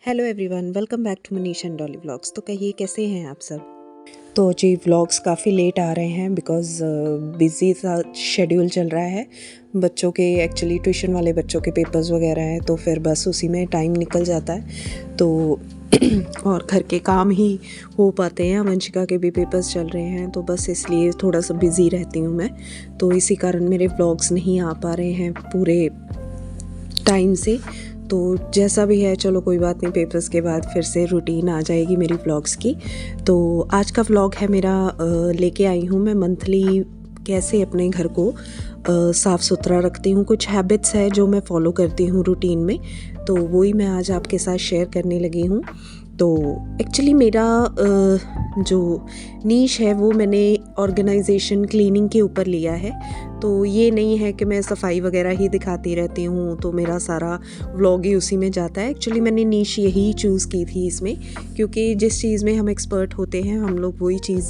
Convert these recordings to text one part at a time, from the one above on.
Hello everyone, welcome back to Manish and Dolly vlogs. तो कहिए कैसे हैं आप सब। तो जी व्लॉग्स काफ़ी लेट आ रहे हैं बिकॉज़ बिज़ी सा शेड्यूल चल रहा है। बच्चों के एक्चुअली ट्यूशन वाले बच्चों के पेपर्स वगैरह हैं, तो फिर बस उसी में टाइम निकल जाता है। तो और घर के काम ही हो पाते हैं। वंशिका के भी पेपर्स चल रहे हैं, तो बस इसलिए थोड़ा सा बिज़ी रहती हूँ मैं। तो इसी कारण मेरे व्लॉग्स नहीं आ पा रहे हैं पूरे टाइम से। तो जैसा भी है, चलो कोई बात नहीं, पेपर्स के बाद फिर से रूटीन आ जाएगी मेरी व्लॉग्स की। तो आज का व्लॉग है मेरा, लेके आई हूँ मैं मंथली कैसे अपने घर को साफ़ सुथरा रखती हूँ। कुछ हैबिट्स है जो मैं फॉलो करती हूँ रूटीन में, तो वही मैं आज आपके साथ शेयर करने लगी हूँ। तो एक्चुअली मेरा जो नीश है वो मैंने ऑर्गेनाइजेशन क्लीनिंग के ऊपर लिया है। तो ये नहीं है कि मैं सफाई वगैरह ही दिखाती रहती हूँ तो मेरा सारा व्लॉग ही उसी में जाता है। एक्चुअली मैंने नीश यही चूज़ की थी इसमें, क्योंकि जिस चीज़ में हम एक्सपर्ट होते हैं हम लोग वही चीज़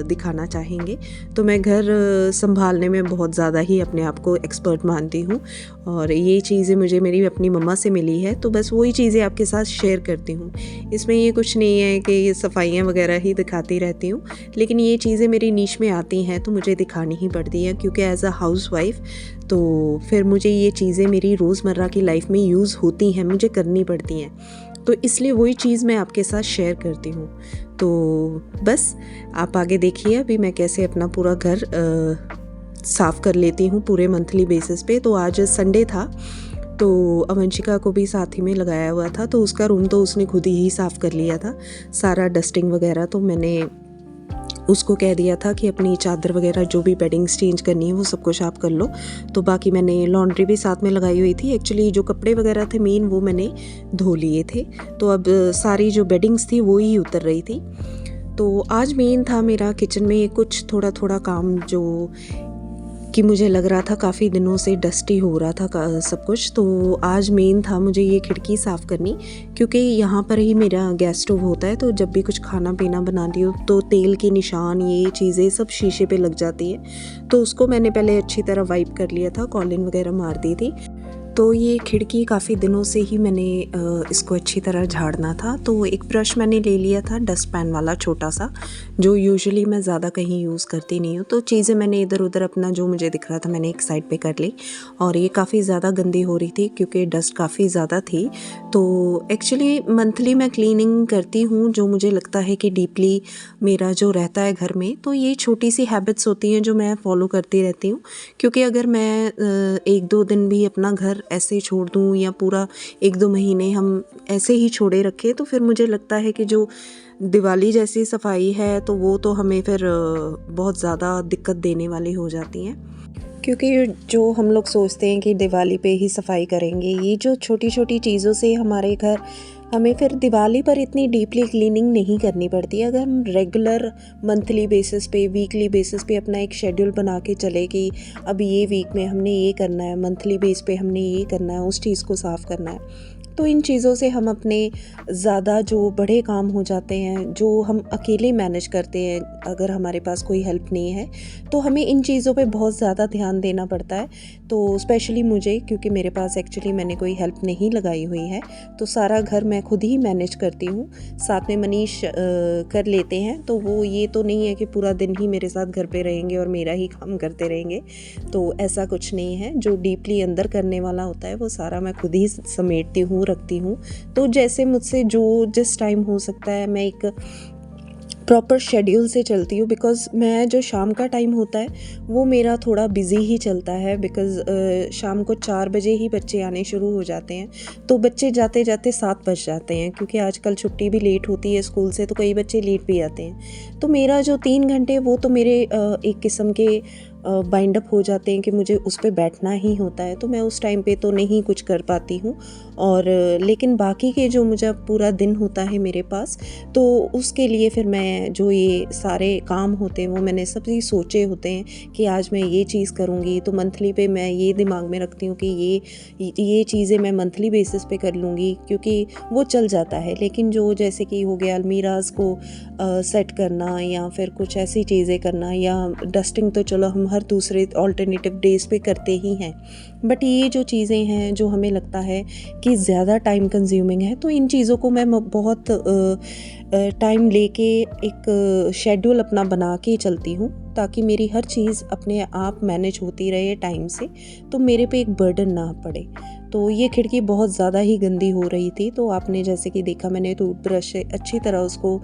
दिखाना चाहेंगे। तो मैं घर संभालने में बहुत ज़्यादा ही अपने आप को एक्सपर्ट मानती हूँ, और ये चीज़ें मुझे मेरी अपनी मम्मा से मिली है, तो बस वही चीज़ें आपके साथ शेयर करती हूँ। इसमें ये कुछ नहीं है कि ये सफाइयाँ वगैरह ही दिखाती रहती हूँ, लेकिन ये चीज़ें मेरी नीश में आती हैं तो मुझे दिखानी ही पड़ती हैं, क्योंकि एज अ हाउसवाइफ तो फिर मुझे ये चीज़ें मेरी रोज़मर्रा की लाइफ में यूज़ होती हैं, मुझे करनी पड़ती हैं। तो इसलिए वही चीज़ मैं आपके साथ शेयर करती हूँ। तो बस आप आगे देखिए अभी मैं कैसे अपना पूरा घर साफ़ कर लेती हूँ पूरे मंथली बेसिस पे। तो आज संडे था, तो वंशिका को भी साथ ही में लगाया हुआ था, तो उसका रूम तो उसने खुद ही साफ़ कर लिया था सारा, डस्टिंग वगैरह। तो मैंने उसको कह दिया था कि अपनी चादर वगैरह जो भी बेडिंग्स चेंज करनी है वो सब कुछ आप कर लो। तो बाकी मैंने लॉन्ड्री भी साथ में लगाई हुई थी। एक्चुअली जो कपड़े वगैरह थे मेन वो मैंने धो लिए थे, तो अब सारी जो बेडिंग्स थी वो ही उतर रही थी। तो आज मेन था मेरा किचन में कुछ थोड़ा थोड़ा काम, जो कि मुझे लग रहा था काफ़ी दिनों से डस्टी हो रहा था सब कुछ। तो आज मेन था मुझे ये खिड़की साफ़ करनी, क्योंकि यहाँ पर ही मेरा गैस स्टोव होता है। तो जब भी कुछ खाना पीना बनाती हूँ तो तेल के निशान ये चीज़ें सब शीशे पे लग जाती है, तो उसको मैंने पहले अच्छी तरह वाइप कर लिया था, कॉलिन वगैरह मार दी थी। तो ये खिड़की काफ़ी दिनों से ही मैंने इसको अच्छी तरह झाड़ना था। तो एक ब्रश मैंने ले लिया था डस्ट पैन वाला छोटा सा, जो यूजुअली मैं ज़्यादा कहीं यूज़ करती नहीं हूँ। तो चीज़ें मैंने इधर उधर अपना जो मुझे दिख रहा था मैंने एक साइड पे कर ली, और ये काफ़ी ज़्यादा गंदी हो रही थी क्योंकि डस्ट काफ़ी ज़्यादा थी। तो एक्चुअली मंथली मैं क्लीनिंग करती हूँ, जो मुझे लगता है कि डीपली मेरा जो रहता है घर में। तो ये छोटी सी हैबिट्स होती हैं जो मैं फॉलो करती रहती हूँ, क्योंकि अगर मैं 1-2 दिन भी अपना घर ऐसे ही छोड़ दूँ या पूरा 1-2 महीने हम ऐसे ही छोड़े रखें, तो फिर मुझे लगता है कि जो दिवाली जैसी सफाई है तो वो तो हमें फिर बहुत ज़्यादा दिक्कत देने वाली हो जाती हैं। क्योंकि जो हम लोग सोचते हैं कि दिवाली पे ही सफाई करेंगे, ये जो छोटी छोटी चीज़ों से हमारे घर, हमें फिर दिवाली पर इतनी डीपली क्लीनिंग नहीं करनी पड़ती है। अगर हम रेगुलर मंथली बेसिस पे, वीकली बेसिस पे अपना एक शेड्यूल बना के चले कि अब ये वीक में हमने ये करना है, मंथली बेस पे हमने ये करना है, उस चीज़ को साफ़ करना है, तो इन चीज़ों से हम अपने ज़्यादा जो बड़े काम हो जाते हैं जो हम अकेले मैनेज करते हैं, अगर हमारे पास कोई हेल्प नहीं है तो हमें इन चीज़ों पे बहुत ज़्यादा ध्यान देना पड़ता है। तो स्पेशली मुझे, क्योंकि मेरे पास एक्चुअली मैंने कोई हेल्प नहीं लगाई हुई है, तो सारा घर मैं खुद ही मैनेज करती हूँ। साथ में मनीष कर लेते हैं, तो वो ये तो नहीं है कि पूरा दिन ही मेरे साथ घर पे रहेंगे और मेरा ही काम करते रहेंगे, तो ऐसा कुछ नहीं है। जो डीपली अंदर करने वाला होता है वो सारा मैं खुद ही समेटती हूँ, रखती हूँ। तो जैसे मुझसे जो जिस टाइम हो सकता है मैं एक प्रॉपर शेड्यूल से चलती हूँ, बिकॉज़ मैं जो शाम का टाइम होता है वो मेरा थोड़ा बिज़ी ही चलता है, बिकॉज़ शाम को 4 बजे ही बच्चे आने शुरू हो जाते हैं। तो बच्चे जाते जाते 7 बज जाते हैं, क्योंकि आजकल छुट्टी भी लेट होती है स्कूल से, तो कई बच्चे लेट भी आते हैं। तो मेरा जो 3 घंटे वो तो मेरे एक किस्म के बाइंड अप हो जाते हैं कि मुझे उस पे बैठना ही होता है, तो मैं उस टाइम पे तो नहीं कुछ कर पाती हूँ। और लेकिन बाकी के जो मुझे पूरा दिन होता है मेरे पास, तो उसके लिए फिर मैं जो ये सारे काम होते हैं वो मैंने सभी सोचे होते हैं कि आज मैं ये चीज़ करूँगी। तो मंथली पे मैं ये दिमाग में रखती हूँ कि ये चीज़ें मैं मंथली बेसिस पे कर लूँगी, क्योंकि वो चल जाता है। लेकिन जो जैसे कि हो गया अलमीराज को सेट करना, या फिर कुछ ऐसी चीज़ें करना, या डस्टिंग तो चलो हम हर दूसरे ऑल्टरनेटिव डेज़ पे करते ही हैं, बट ये जो चीज़ें हैं जो हमें लगता है कि ज़्यादा टाइम कंज्यूमिंग है, तो इन चीज़ों को मैं बहुत टाइम लेके एक शेड्यूल अपना बना के चलती हूँ, ताकि मेरी हर चीज़ अपने आप मैनेज होती रहे टाइम से, तो मेरे पे एक बर्डन ना पड़े। तो ये खिड़की बहुत ज़्यादा ही गंदी हो रही थी, तो आपने जैसे कि देखा, मैंने टूथब्रश से अच्छी तरह उसको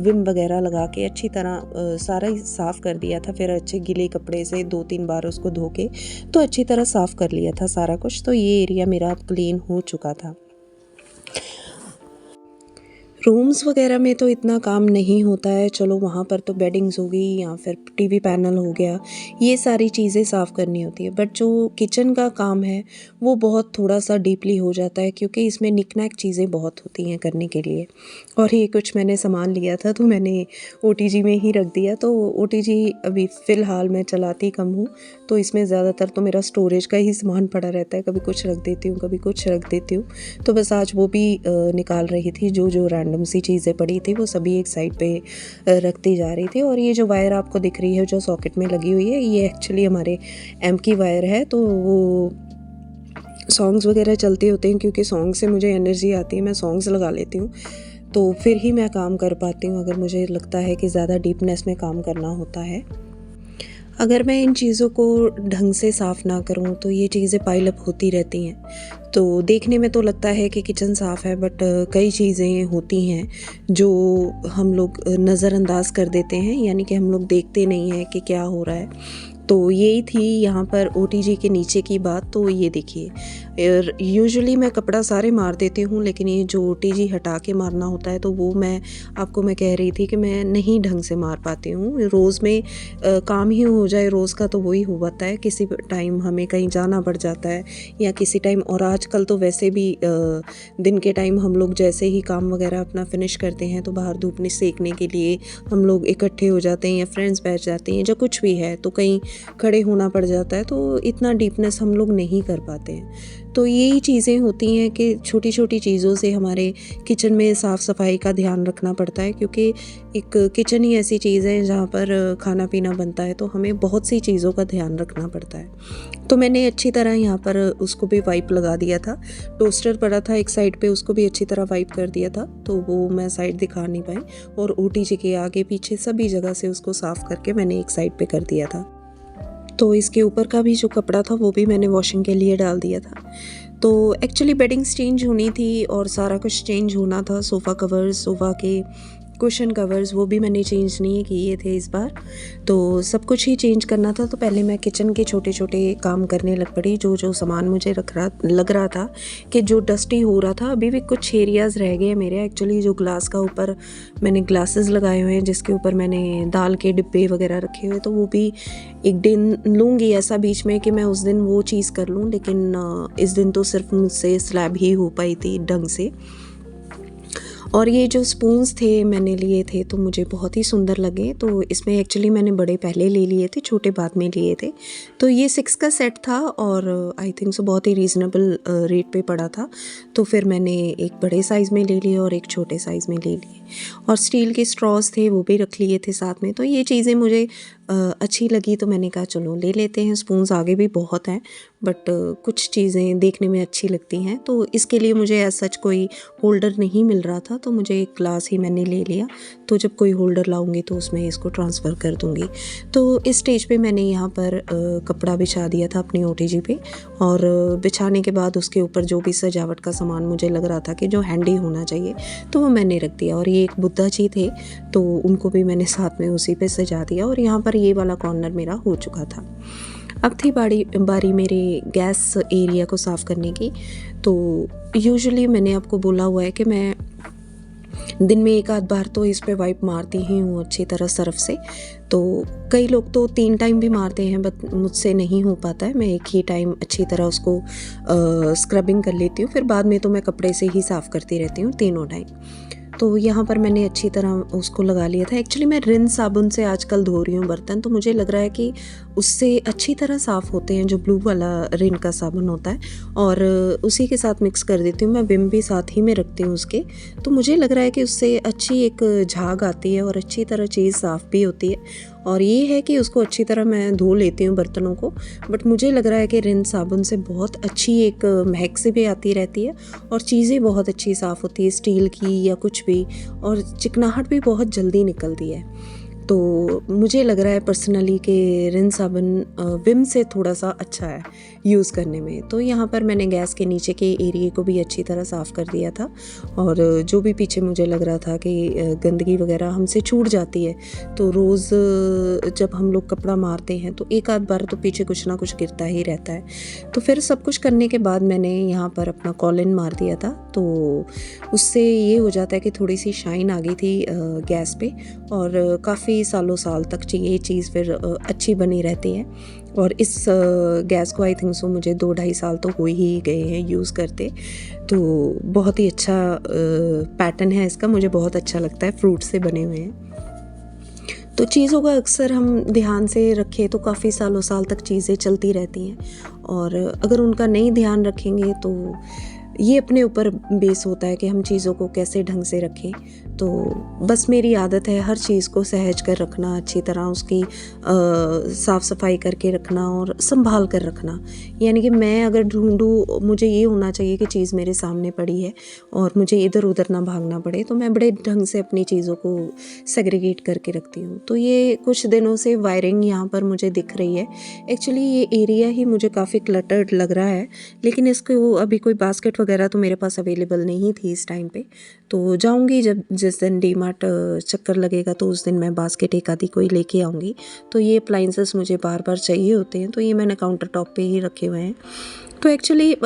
विम वगैरह लगा के अच्छी तरह सारा ही साफ़ कर दिया था। फिर अच्छे गीले कपड़े से 2-3 बार उसको धो के तो अच्छी तरह साफ़ कर लिया था सारा कुछ, तो ये एरिया मेरा क्लीन हो चुका था। रूम्स वगैरह में तो इतना काम नहीं होता है, चलो वहाँ पर तो बेडिंग्स हो गई या फिर टीवी पैनल हो गया, ये सारी चीज़ें साफ़ करनी होती है। बट जो किचन का काम है वो बहुत थोड़ा सा डीपली हो जाता है, क्योंकि इसमें निक-नैक चीज़ें बहुत होती हैं करने के लिए। और ये कुछ मैंने सामान लिया था तो मैंने ओटीजी में ही रख दिया। तो ओटीजी अभी फ़िलहाल मैं चलाती कम हूँ, तो इसमें ज़्यादातर तो मेरा स्टोरेज का ही सामान पड़ा रहता है, कभी कुछ रख देती हूँ, कभी कुछ रख देती हूँ। तो बस आज वो भी निकाल रही थी, जो रैंडम सी चीज़ें पड़ी थी वो सभी एक साइड पे रखती जा रही थी। और ये जो वायर आपको दिख रही है जो सॉकेट में लगी हुई है, ये एक्चुअली हमारे एम्प की वायर है। तो वो सॉन्ग्स वगैरह चलते होते हैं, क्योंकि सॉन्ग से मुझे एनर्जी आती है, मैं सॉन्ग्स लगा लेती हूँ, तो फिर ही मैं काम कर पाती हूँ, अगर मुझे लगता है कि ज़्यादा डीपनेस में काम करना होता है। अगर मैं इन चीज़ों को ढंग से साफ़ ना करूँ तो ये चीज़ें पाइल अप होती रहती हैं। तो देखने में तो लगता है कि किचन साफ़ है, बट कई चीज़ें होती हैं जो हम लोग नज़रअंदाज कर देते हैं, यानी कि हम लोग देखते नहीं हैं कि क्या हो रहा है। तो यही थी यहाँ पर ओटीजी के नीचे की बात। तो ये देखिए, यूजुअली मैं कपड़ा सारे मार देती हूँ, लेकिन ये जो ओटीजी हटा के मारना होता है तो वो मैं कह रही थी कि मैं नहीं ढंग से मार पाती हूँ। रोज़ में काम ही हो जाए रोज़ का तो वही हो पाता है, किसी टाइम हमें कहीं जाना पड़ जाता है या किसी टाइम, और आजकल तो वैसे भी दिन के टाइम हम लोग जैसे ही काम वगैरह अपना फिनिश करते हैं तो बाहर धूप में सेकने के लिए हम लोग इकट्ठे हो जाते हैं या फ्रेंड्स बैठ जाते हैं, जो कुछ भी है, तो कहीं खड़े होना पड़ जाता है, तो इतना डीपनेस हम लोग नहीं कर पाते हैं। तो यही चीज़ें होती हैं कि छोटी छोटी चीज़ों से हमारे किचन में साफ़ सफाई का ध्यान रखना पड़ता है, क्योंकि एक किचन ही ऐसी चीज़ है जहाँ पर खाना पीना बनता है, तो हमें बहुत सी चीज़ों का ध्यान रखना पड़ता है। तो मैंने अच्छी तरह यहाँ पर उसको भी वाइप लगा दिया था। टोस्टर पड़ा था एक साइड पे, उसको भी अच्छी तरह वाइप कर दिया था, तो वो मैं साइड दिखा नहीं पाई, और ओटीजी के आगे पीछे सभी जगह से उसको साफ़ करके मैंने एक साइड पे कर दिया था। तो इसके ऊपर का भी जो कपड़ा था वो भी मैंने वॉशिंग के लिए डाल दिया था। तो एक्चुअली बेडिंग्स चेंज होनी थी और सारा कुछ चेंज होना था। सोफ़ा कवर्स, सोफ़ा के कुशन कवर्स, वो भी मैंने चेंज नहीं किए थे इस बार, तो सब कुछ ही चेंज करना था। तो पहले मैं किचन के छोटे छोटे काम करने लग पड़ी। जो सामान मुझे लग रहा था कि जो डस्टी हो रहा था, अभी भी कुछ एरियाज़ रह गए मेरे। एक्चुअली जो ग्लास का ऊपर मैंने ग्लासेस लगाए हुए हैं, जिसके ऊपर मैंने दाल के डिब्बे वगैरह रखे हुए, तो वो भी एक दिन लूँगी ऐसा बीच में कि मैं उस दिन वो चीज़ कर लूँ, लेकिन इस दिन तो सिर्फ मुझसे स्लैब ही हो पाई थी ढंग से। और ये जो स्पून्स थे मैंने लिए थे तो मुझे बहुत ही सुंदर लगे। तो इसमें एक्चुअली मैंने बड़े पहले ले लिए थे, छोटे बाद में लिए थे। तो ये 6 का सेट था और आई थिंक सो बहुत ही रीज़नेबल रेट पे पड़ा था। तो फिर मैंने एक बड़े साइज़ में ले लिए और एक छोटे साइज़ में ले लिए, और स्टील के स्ट्रॉज थे वो भी रख लिए थे साथ में। तो ये चीज़ें मुझे अच्छी लगी, तो मैंने कहा चलो ले लेते हैं। स्पून्स आगे भी बहुत हैं, बट कुछ चीज़ें देखने में अच्छी लगती हैं, तो इसके लिए मुझे एज सच कोई होल्डर नहीं मिल रहा था, तो मुझे एक ग्लास ही मैंने ले लिया। तो जब कोई होल्डर लाऊंगी तो उसमें इसको ट्रांसफ़र कर दूंगी। तो इस स्टेज पे मैंने यहाँ पर कपड़ा बिछा दिया था अपनी ओटीजी पे, और बिछाने के बाद उसके ऊपर जो भी सजावट का सामान मुझे लग रहा था कि जो हैंडी होना चाहिए, तो वो मैंने रख दिया। और ये एक बुद्धा जी थे, तो उनको भी मैंने साथ में उसी पे सजा दिया, और यहाँ पर ये वाला कॉर्नर मेरा हो चुका था। अब थी बारी मेरे गैस एरिया को साफ़ करने की। तो यूजुअली मैंने आपको बोला हुआ है कि मैं दिन में एक आध बार तो इस पे वाइप मारती ही हूँ अच्छी तरह सर्फ से। तो कई लोग तो 3 टाइम भी मारते हैं, बट मुझसे नहीं हो पाता है। मैं एक ही टाइम अच्छी तरह उसको स्क्रबिंग कर लेती हूँ, फिर बाद में तो मैं कपड़े से ही साफ़ करती रहती हूँ तीनों टाइम। तो यहाँ पर मैंने अच्छी तरह उसको लगा लिया था। एक्चुअली मैं रिन साबुन से आजकल धो रही हूँ बर्तन, तो मुझे लग रहा है कि उससे अच्छी तरह साफ़ होते हैं, जो ब्लू वाला रिन का साबुन होता है। और उसी के साथ मिक्स कर देती हूँ, मैं विम भी साथ ही में रखती हूँ उसके। तो मुझे लग रहा है कि उससे अच्छी एक झाग आती है और अच्छी तरह चीज़ साफ़ भी होती है। और ये है कि उसको अच्छी तरह मैं धो लेती हूँ बर्तनों को, बट मुझे लग रहा है कि रिन साबुन से बहुत अच्छी एक महक से भी आती रहती है और चीज़ें बहुत अच्छी साफ़ होती है, स्टील की या कुछ भी, और चिकनाहट भी बहुत जल्दी निकलती है। तो मुझे लग रहा है पर्सनली कि रिन साबुन विम से थोड़ा सा अच्छा है यूज़ करने में। तो यहाँ पर मैंने गैस के नीचे के एरिए को भी अच्छी तरह साफ़ कर दिया था, और जो भी पीछे मुझे लग रहा था कि गंदगी वगैरह हमसे छूट जाती है, तो रोज़ जब हम लोग कपड़ा मारते हैं तो एक आध बार तो पीछे कुछ ना कुछ गिरता ही रहता है। तो फिर सब कुछ करने के बाद मैंने यहाँ पर अपना कॉलिन मार दिया था, तो उससे ये हो जाता है कि थोड़ी सी शाइन आ गई थी गैस पे, और काफ़ी सालों साल तक ये चीज़ फिर अच्छी बनी रहती है। और इस गैस को आई थिंक सो मुझे 2-2.5 साल तो हो ही गए हैं यूज़ करते। तो बहुत ही अच्छा पैटर्न है इसका, मुझे बहुत अच्छा लगता है, फ्रूट से बने हुए हैं। तो चीज़ों का अक्सर हम ध्यान से रखें तो काफ़ी सालों साल तक चीज़ें चलती रहती हैं, और अगर उनका नहीं ध्यान रखेंगे तो ये अपने ऊपर बेस होता है कि हम चीज़ों को कैसे ढंग से रखें। तो बस मेरी आदत है हर चीज़ को सहज कर रखना, अच्छी तरह उसकी साफ़ सफाई करके रखना और संभाल कर रखना। यानी कि मैं अगर ढूंढूँ, मुझे ये होना चाहिए कि चीज़ मेरे सामने पड़ी है और मुझे इधर उधर ना भागना पड़े, तो मैं बड़े ढंग से अपनी चीज़ों को सेग्रीगेट करके रखती हूँ। तो ये कुछ दिनों से वायरिंग यहाँ पर मुझे दिख रही है। एक्चुअली ये एरिया ही मुझे काफ़ी क्लटर्ड लग रहा है, लेकिन इसको अभी कोई बास्केट वगैरह तो मेरे पास अवेलेबल नहीं थी इस टाइम पे। तो जाऊंगी जब जिस दिन डीमार्ट चक्कर लगेगा तो उस दिन मैं बास्केट एक आधी कोई लेके आऊँगी। तो ये अप्लाइंसेस मुझे बार बार चाहिए होते हैं, तो ये मैंने काउंटर टॉप पे ही रखे हुए हैं। तो एक्चुअली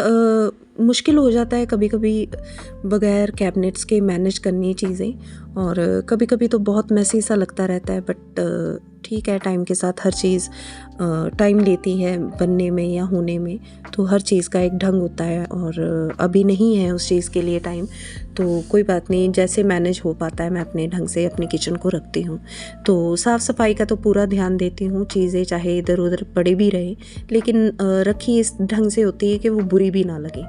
मुश्किल हो जाता है कभी कभी बगैर कैबिनेट्स के मैनेज करनी चीज़ें, और कभी कभी तो बहुत मैसी सा लगता रहता है, बट ठीक है, टाइम के साथ हर चीज़ टाइम लेती है बनने में या होने में। तो हर चीज़ का एक ढंग होता है, और अभी नहीं है उस चीज़ के लिए टाइम, तो कोई बात नहीं, जैसे मैनेज हो पाता है मैं अपने ढंग से अपने किचन को रखती हूँ। तो साफ़ सफाई का तो पूरा ध्यान देती हूँ, चीज़ें चाहे इधर उधर पड़ी भी रहे, लेकिन रखी इस ढंग से होती है कि वो बुरी भी ना लगे।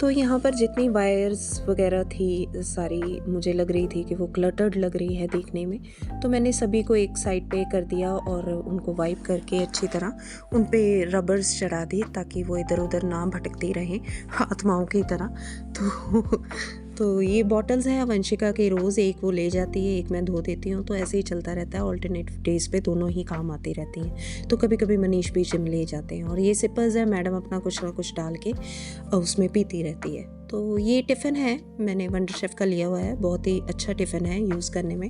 तो यहाँ पर जितनी वायर्स वगैरह थी सारी, मुझे लग रही थी कि वो क्लटर्ड लग रही है देखने में, तो मैंने सभी को एक साइड पे कर दिया और उनको वाइप करके अच्छी तरह उन पे रबर्स चढ़ा दी, ताकि वो इधर उधर ना भटकती रहें आत्माओं की तरह। तो ये बॉटल्स हैं वंशिका के, रोज़ एक वो ले जाती है, एक मैं धो देती हूँ, तो ऐसे ही चलता रहता है। ऑल्टरनेट डेज पे दोनों ही काम आती रहती हैं। तो कभी कभी मनीष भी जिम ले जाते हैं, और ये सिपर्स है, मैडम अपना कुछ ना कुछ डाल के उसमें पीती रहती है। तो ये टिफ़िन है, मैंने वंडर शेफ़ का लिया हुआ है, बहुत ही अच्छा टिफ़िन है यूज़ करने में।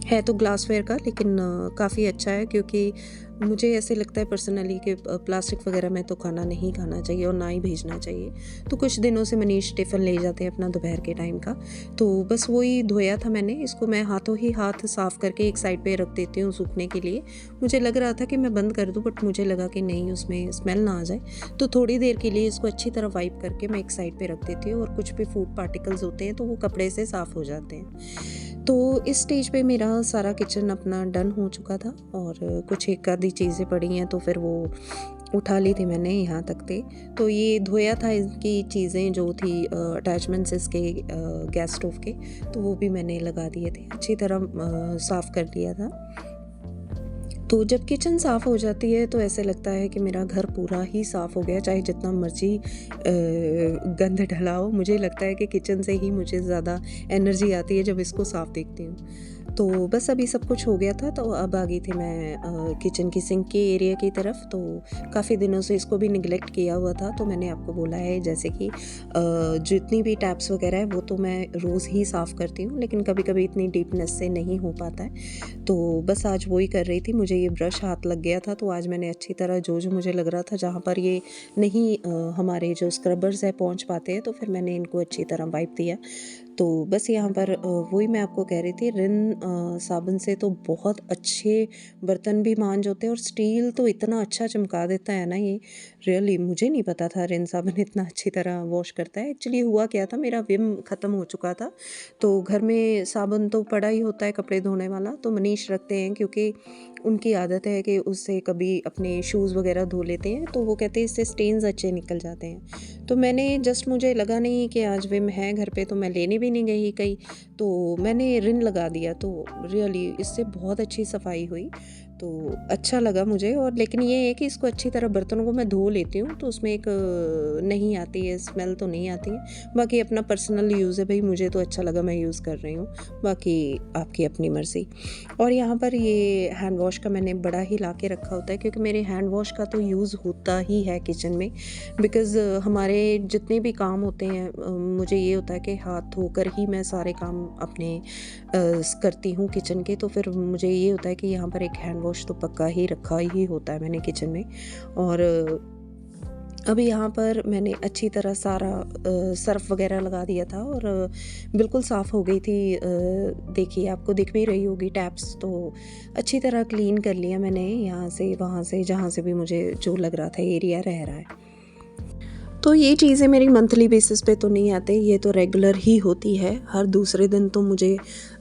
है तो ग्लासवेयर का, लेकिन काफ़ी अच्छा है, क्योंकि मुझे ऐसे लगता है पर्सनली कि प्लास्टिक वगैरह में तो खाना नहीं खाना चाहिए और ना ही भेजना चाहिए। तो कुछ दिनों से मनीष टिफ़िन ले जाते हैं अपना दोपहर के टाइम का, तो बस वही धोया था मैंने। इसको मैं हाथों ही हाथ साफ़ करके एक साइड पे रख देती हूँ सूखने के लिए। मुझे लग रहा था कि मैं बंद कर दूँ, बट मुझे लगा कि नहीं, उसमें स्मेल ना आ जाए, तो थोड़ी देर के लिए इसको अच्छी तरह वाइप करके मैं एक साइड पे रख देती हूँ, और कुछ भी फूड पार्टिकल्स होते हैं तो वो कपड़े से साफ़ हो जाते हैं। तो इस स्टेज पे मेरा सारा किचन अपना डन हो चुका था, और कुछ एक आधी चीज़ें पड़ी हैं तो फिर वो उठा ली थी मैंने, यहाँ तक थे। तो ये धोया था, इनकी चीज़ें जो थी अटैचमेंट्स इसके गैस स्टोव के, तो वो भी मैंने लगा दिए थे, अच्छी तरह साफ़ कर लिया था। तो जब किचन साफ़ हो जाती है तो ऐसे लगता है कि मेरा घर पूरा ही साफ़ हो गया, चाहे जितना मर्जी गंद डला हो। मुझे लगता है कि किचन से ही मुझे ज़्यादा एनर्जी आती है जब इसको साफ़ देखती हूँ। तो बस अभी सब कुछ हो गया था, तो अब आ गई थी मैं किचन की सिंक के एरिया की तरफ। तो काफ़ी दिनों से इसको भी निगलेक्ट किया हुआ था, तो मैंने आपको बोला है जैसे कि जितनी भी टैप्स वगैरह है वो तो मैं रोज़ ही साफ़ करती हूँ, लेकिन कभी कभी इतनी डीपनेस से नहीं हो पाता है। तो बस आज वही कर रही थी, मुझे ये ब्रश हाथ लग गया था, तो आज मैंने अच्छी तरह जो जो मुझे लग रहा था जहाँ पर ये नहीं हमारे जो स्क्रबर्स है पहुँच पाते हैं, तो फिर मैंने इनको अच्छी तरह वाइप दिया। तो बस यहाँ पर वही मैं आपको कह रही थी, रिन साबुन से तो बहुत अच्छे बर्तन भी मांज होते हैं, और स्टील तो इतना अच्छा चमका देता है ना ये, रियली मुझे नहीं पता था रिन साबुन इतना अच्छी तरह वॉश करता है। एक्चुअली हुआ क्या था, मेरा विम ख़त्म हो चुका था, तो घर में साबुन तो पड़ा ही होता है कपड़े धोने वाला, तो मनीष रखते हैं, क्योंकि उनकी आदत है कि उससे कभी अपने शूज़ वगैरह धो लेते हैं, तो वो कहते हैं इससे स्टेन्स अच्छे निकल जाते हैं। तो मैंने जस्ट मुझे लगा नहीं कि आज विम है घर पे, तो मैं लेने भी नहीं गई कहीं, तो मैंने रिन लगा दिया, तो रियली इससे बहुत अच्छी सफाई हुई, तो अच्छा लगा मुझे। और लेकिन ये है कि इसको अच्छी तरह बर्तनों को मैं धो लेती हूँ, तो उसमें एक नहीं आती है स्मेल, तो नहीं आती है। बाकी अपना पर्सनल यूज़ है भाई, मुझे तो अच्छा लगा, मैं यूज़ कर रही हूँ, बाकी आपकी अपनी मर्ज़ी। और यहाँ पर ये हैंड वॉश का मैंने बड़ा ही ला के रखा होता है, क्योंकि मेरे हैंड वॉश का तो यूज़ होता ही है किचन में, बिकॉज़ हमारे जितने भी काम होते हैं मुझे ये होता है कि हाथ धोकर ही मैं सारे काम अपने करती हूँ किचन के, तो फिर मुझे ये होता है कि यहाँ पर एक हैंड वॉश तो पक्का ही रखा ही होता है मैंने किचन में। और अभी यहाँ पर मैंने अच्छी तरह सारा सर्फ़ वगैरह लगा दिया था, और बिल्कुल साफ़ हो गई थी। देखिए आपको दिख भी रही होगी टैप्स, तो अच्छी तरह क्लीन कर लिया मैंने, यहाँ से वहाँ से जहाँ से भी मुझे जो लग रहा था एरिया रह रहा है। तो ये चीज़ें मेरी मंथली बेसिस पे तो नहीं आते, ये तो रेगुलर ही होती है। हर दूसरे दिन तो मुझे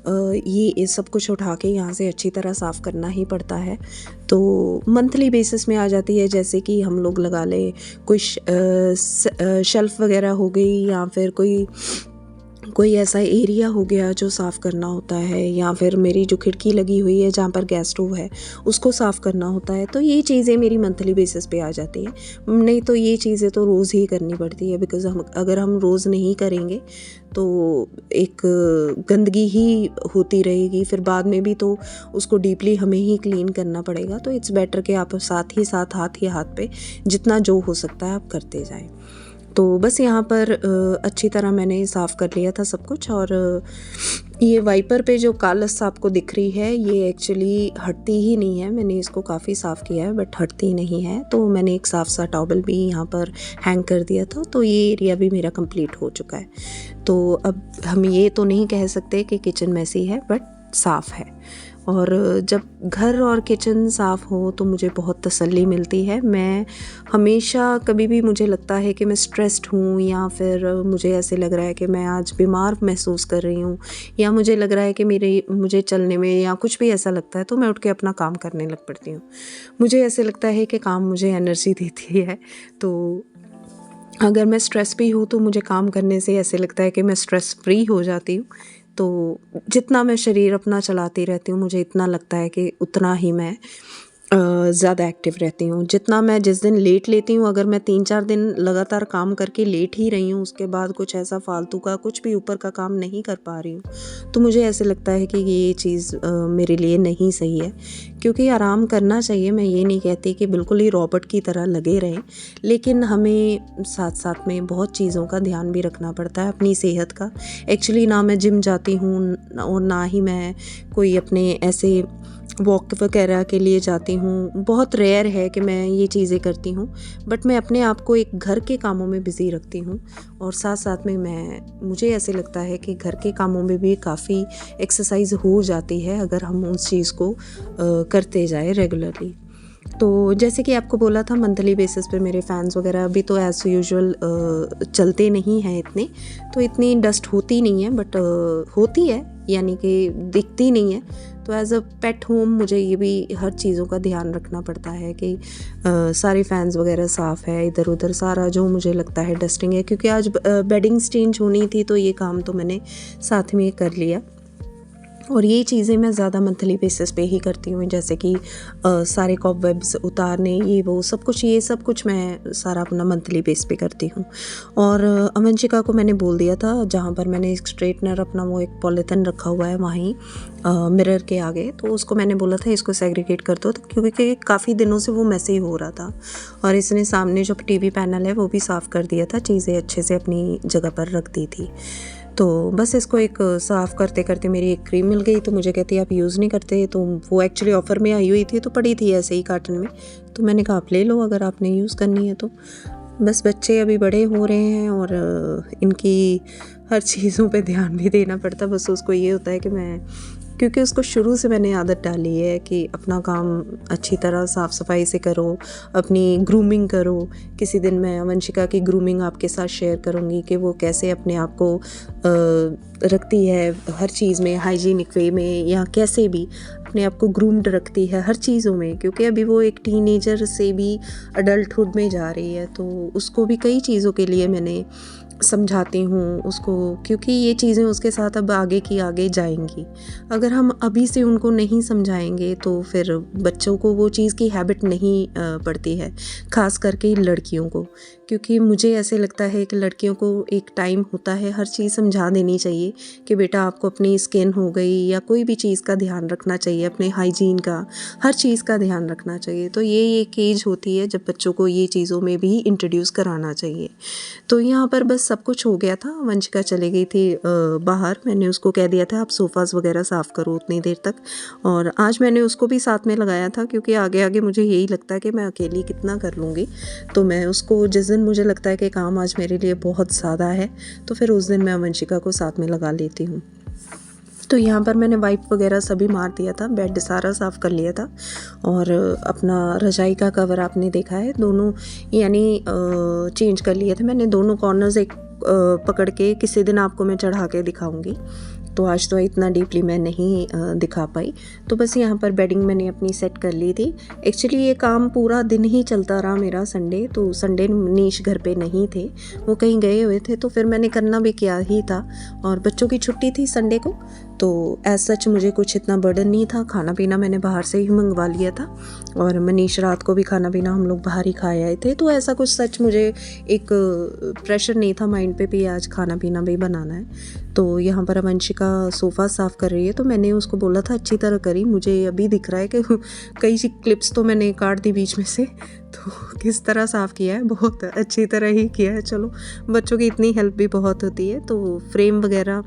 ये सब कुछ उठा के यहाँ से अच्छी तरह साफ़ करना ही पड़ता है। तो मंथली बेसिस में आ जाती है, जैसे कि हम लोग लगा लें कुछ शेल्फ़ वगैरह हो गई, या फिर कोई ऐसा एरिया हो गया जो साफ़ करना होता है, या फिर मेरी जो खिड़की लगी हुई है जहाँ पर गैस स्टोव है उसको साफ़ करना होता है। तो ये चीज़ें मेरी मंथली बेसिस पे आ जाती हैं। नहीं तो ये चीज़ें तो रोज़ ही करनी पड़ती है, बिकॉज़ अगर हम रोज़ नहीं करेंगे तो एक गंदगी ही होती रहेगी, फिर बाद में भी तो उसको डीपली हमें ही क्लीन करना पड़ेगा। तो इट्स बेटर कि आप साथ ही साथ हाथ ही हाथ पे जितना जो हो सकता है आप करते जाएं। तो बस यहाँ पर अच्छी तरह मैंने साफ़ कर लिया था सब कुछ। और ये वाइपर पे जो कालस आपको दिख रही है, ये एक्चुअली हटती ही नहीं है। मैंने इसको काफ़ी साफ़ किया है बट हटती नहीं है, तो मैंने एक साफ़ सा टॉवल भी यहाँ पर हैंग कर दिया था, तो ये एरिया भी मेरा कंप्लीट हो चुका है। तो अब हम ये तो नहीं कह सकते कि किचन मैसी है, बट साफ़ है। और जब घर और किचन साफ़ हो तो मुझे बहुत तसल्ली मिलती है। मैं हमेशा कभी भी मुझे लगता है कि मैं स्ट्रेस्ड हूँ, या फिर मुझे ऐसे लग रहा है कि मैं आज बीमार महसूस कर रही हूँ, या मुझे लग रहा है कि मुझे चलने में या कुछ भी ऐसा लगता है, तो मैं उठ के अपना काम करने लग पड़ती हूँ। मुझे ऐसे लगता है कि काम मुझे एनर्जी देती है। तो अगर मैं स्ट्रेस भी हूँ तो मुझे काम करने से ऐसे लगता है कि मैं स्ट्रेस फ्री हो जाती हूँ। तो जितना मैं शरीर अपना चलाती रहती हूँ, मुझे इतना लगता है कि उतना ही मैं ज़्यादा एक्टिव रहती हूँ। जितना मैं जिस दिन लेट लेती हूँ, अगर मैं 3-4 दिन लगातार काम करके लेट ही रही हूँ, उसके बाद कुछ ऐसा फालतू का कुछ भी ऊपर का काम नहीं कर पा रही हूँ, तो मुझे ऐसे लगता है कि ये चीज़ मेरे लिए नहीं सही है। क्योंकि आराम करना चाहिए, मैं ये नहीं कहती कि बिल्कुल ही रॉबोट की तरह लगे रहें, लेकिन हमें साथ साथ में बहुत चीज़ों का ध्यान भी रखना पड़ता है, अपनी सेहत का। एक्चुअली ना मैं जिम जाती हूँ और ना ही मैं कोई अपने ऐसे वॉक वगैरह के लिए जाती हूँ। बहुत रेयर है कि मैं ये चीज़ें करती हूँ, बट मैं अपने आप को एक घर के कामों में बिज़ी रखती हूँ, और साथ साथ में मुझे ऐसे लगता है कि घर के कामों में भी काफ़ी एक्सरसाइज हो जाती है अगर हम उस चीज़ को करते जाए रेगुलरली। तो जैसे कि आपको बोला था, मंथली बेसिस पे मेरे फ़ैन्स वगैरह अभी तो एज़ यूजुअल चलते नहीं हैं इतने, तो इतनी डस्ट होती नहीं है, बट होती है, यानी कि दिखती नहीं है। तो एज़ अ पेट होम मुझे ये भी हर चीज़ों का ध्यान रखना पड़ता है कि सारे फ़ैन्स वगैरह साफ़ है, इधर उधर सारा जो मुझे लगता है डस्टिंग है, क्योंकि आज बेडिंग्स चेंज होनी थी, तो ये काम तो मैंने साथ में कर लिया। और ये चीज़ें मैं ज़्यादा मंथली बेसिस पे ही करती हूँ, जैसे कि सारे कॉबवेब्स उतारने, ये वो सब कुछ मैं सारा अपना मंथली बेस पे करती हूँ। और अवंशिका को मैंने बोल दिया था, जहाँ पर मैंने एक स्ट्रेटनर अपना वो एक पॉलीथिन रखा हुआ है वहीं मिरर के आगे, तो उसको मैंने बोला था इसको सेग्रीगेट कर दो, तो क्योंकि काफ़ी दिनों से वो मैसे हो रहा था। और इसने सामने जो टीवी पैनल है वो भी साफ़ कर दिया था, चीज़ें अच्छे से अपनी जगह पर रख दी थी। तो बस इसको एक साफ़ करते करते मेरी एक क्रीम मिल गई, तो मुझे कहती है आप यूज़ नहीं करते, तो वो एक्चुअली ऑफ़र में आई हुई थी, तो पड़ी थी ऐसे ही कार्टन में, तो मैंने कहा आप ले लो अगर आपने यूज़ करनी है तो। बस बच्चे अभी बड़े हो रहे हैं और इनकी हर चीज़ों पे ध्यान भी देना पड़ता, बस उसको ये होता है कि मैं क्योंकि उसको शुरू से मैंने आदत डाली है कि अपना काम अच्छी तरह साफ़ सफाई से करो, अपनी ग्रूमिंग करो। किसी दिन मैं वंशिका की ग्रूमिंग आपके साथ शेयर करूँगी कि वो कैसे अपने आप को रखती है हर चीज़ में, हाइजीनिक वे में, या कैसे भी अपने आप को ग्रूम्ड रखती है हर चीज़ों में। क्योंकि अभी वो एक टीनेजर से भी अडल्टहुड में जा रही है, तो उसको भी कई चीज़ों के लिए मैंने समझाती हूँ उसको, क्योंकि ये चीज़ें उसके साथ अब आगे की आगे जाएंगी। अगर हम अभी से उनको नहीं समझाएंगे तो फिर बच्चों को वो चीज़ की हैबिट नहीं पड़ती है, ख़ास करके लड़कियों को। क्योंकि मुझे ऐसे लगता है कि लड़कियों को एक टाइम होता है हर चीज़ समझा देनी चाहिए कि बेटा आपको अपनी स्किन हो गई या कोई भी चीज़ का ध्यान रखना चाहिए, अपने हाइजीन का, हर चीज़ का ध्यान रखना चाहिए। तो ये एक एज होती है जब बच्चों को ये चीज़ों में भी इंट्रोड्यूस कराना चाहिए। तो यहाँ पर बस सब कुछ हो गया था। वंशिका चली गई थी बाहर। मैंने उसको कह दिया था आप सोफ़ाज़ वगैरह साफ़ करो उतनी देर तक, और आज मैंने उसको भी साथ में लगाया था क्योंकि आगे आगे मुझे यही लगता है कि मैं अकेली कितना कर लूँगी। तो मैं उसको जिस दिन मुझे लगता है कि काम आज मेरे लिए बहुत ज़्यादा है तो फिर उस दिन मैं वंशिका को साथ में लगा लेती हूँ। तो यहाँ पर मैंने वाइप वगैरह सभी मार दिया था, बेड सारा साफ़ कर लिया था, और अपना रजाई का कवर आपने देखा है दोनों, यानी चेंज कर लिए थे मैंने दोनों कॉर्नर्स। एक पकड़ के किसी दिन आपको मैं चढ़ा के दिखाऊंगी, तो आज तो इतना डीपली मैं नहीं दिखा पाई। तो बस यहाँ पर बेडिंग मैंने अपनी सेट कर ली थी। एक्चुअली ये काम पूरा दिन ही चलता रहा मेरा संडे, तो संडे मनीष घर पे नहीं थे, वो कहीं गए हुए थे, तो फिर मैंने करना भी क्या ही था। और बच्चों की छुट्टी थी संडे को, तो एज सच मुझे कुछ इतना बर्डन नहीं था। खाना पीना मैंने बाहर से ही मंगवा लिया था, और मनीष रात को भी खाना पीना हम लोग बाहर ही खाए आए थे। तो ऐसा कुछ सच मुझे एक प्रेशर नहीं था माइंड पे भी आज खाना पीना भी बनाना है। तो यहाँ पर वंशिका सोफ़ा साफ़ कर रही है, तो मैंने उसको बोला था अच्छी तरह करी। मुझे अभी दिख रहा है कि कई क्लिप्स तो मैंने काट दी बीच में से, तो किस तरह साफ़ किया है, बहुत अच्छी तरह ही किया है। चलो, बच्चों की इतनी हेल्प भी बहुत होती है। तो फ्रेम वगैरह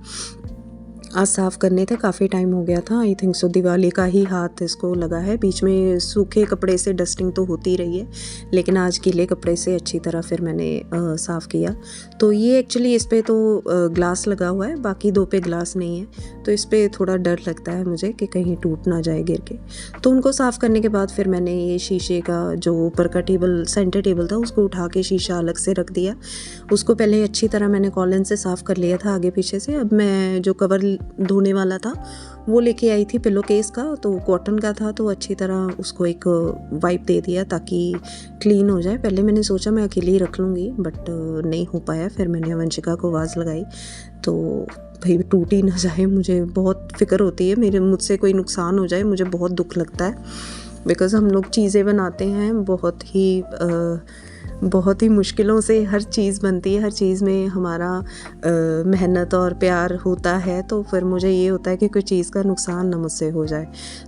आज साफ़ करने थे, काफ़ी टाइम हो गया था। आई थिंक सो दिवाली का ही हाथ इसको लगा है। बीच में सूखे कपड़े से डस्टिंग तो होती रही है, लेकिन आज गीले कपड़े से अच्छी तरह फिर मैंने साफ़ किया। तो ये एक्चुअली इस पर तो ग्लास लगा हुआ है, बाकी दो पे ग्लास नहीं है, तो इस पर थोड़ा डर लगता है मुझे कि कहीं टूट ना जाए गिर के। तो उनको साफ़ करने के बाद फिर मैंने ये शीशे का जो ऊपर का टेबल, सेंटर टेबल था, उसको उठा के शीशा अलग से रख दिया। उसको पहले अच्छी तरह मैंने कॉलन से साफ़ कर लिया था आगे पीछे से। अब मैं जो कवर धोने वाला था वो लेके आई थी पिलो केस का, तो कॉटन का था, तो अच्छी तरह उसको एक वाइप दे दिया ताकि क्लीन हो जाए। पहले मैंने सोचा मैं अकेले ही रख लूँगी, बट नहीं हो पाया। फिर मैंने वंशिका को आवाज़ लगाई, तो भाई टूट ही ना जाए, मुझे बहुत फ़िक्र होती है, मुझसे कोई नुकसान हो जाए मुझे बहुत दुख लगता है। बिकॉज़ हम लोग चीज़ें बनाते हैं बहुत ही मुश्किलों से हर चीज़ बनती है, हर चीज़ में हमारा मेहनत और प्यार होता है। तो फिर मुझे ये होता है कि कोई चीज़ का नुकसान ना मुझसे हो जाए।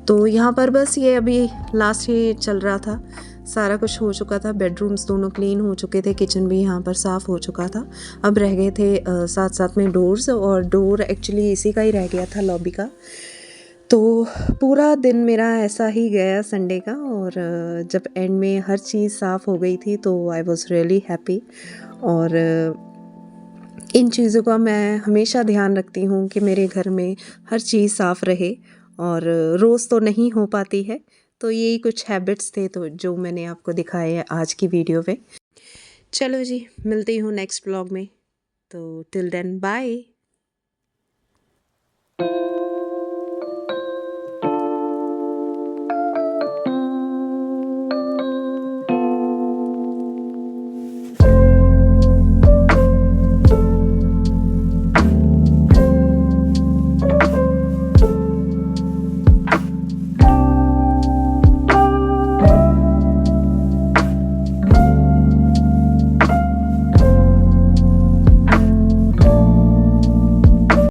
तो यहाँ पर बस ये अभी लास्ट ही चल रहा था, सारा कुछ हो चुका था। बेडरूम्स दोनों क्लीन हो चुके थे, किचन भी यहाँ पर साफ़ हो चुका था। अब रह गए थे साथ साथ में डोर्स, और डोर एक्चुअली इसी का ही रह गया था, लॉबी का। तो पूरा दिन मेरा ऐसा ही गया संडे का, और जब एंड में हर चीज़ साफ़ हो गई थी तो आई वॉज़ रियली हैप्पी। और इन चीज़ों का मैं हमेशा ध्यान रखती हूँ कि मेरे घर में हर चीज़ साफ़ रहे, और रोज़ तो नहीं हो पाती है। तो यही कुछ हैबिट्स थे तो जो मैंने आपको दिखाए हैं आज की वीडियो में। चलो जी, मिलती हूँ नेक्स्ट ब्लॉग में, तो टिल देन बाय।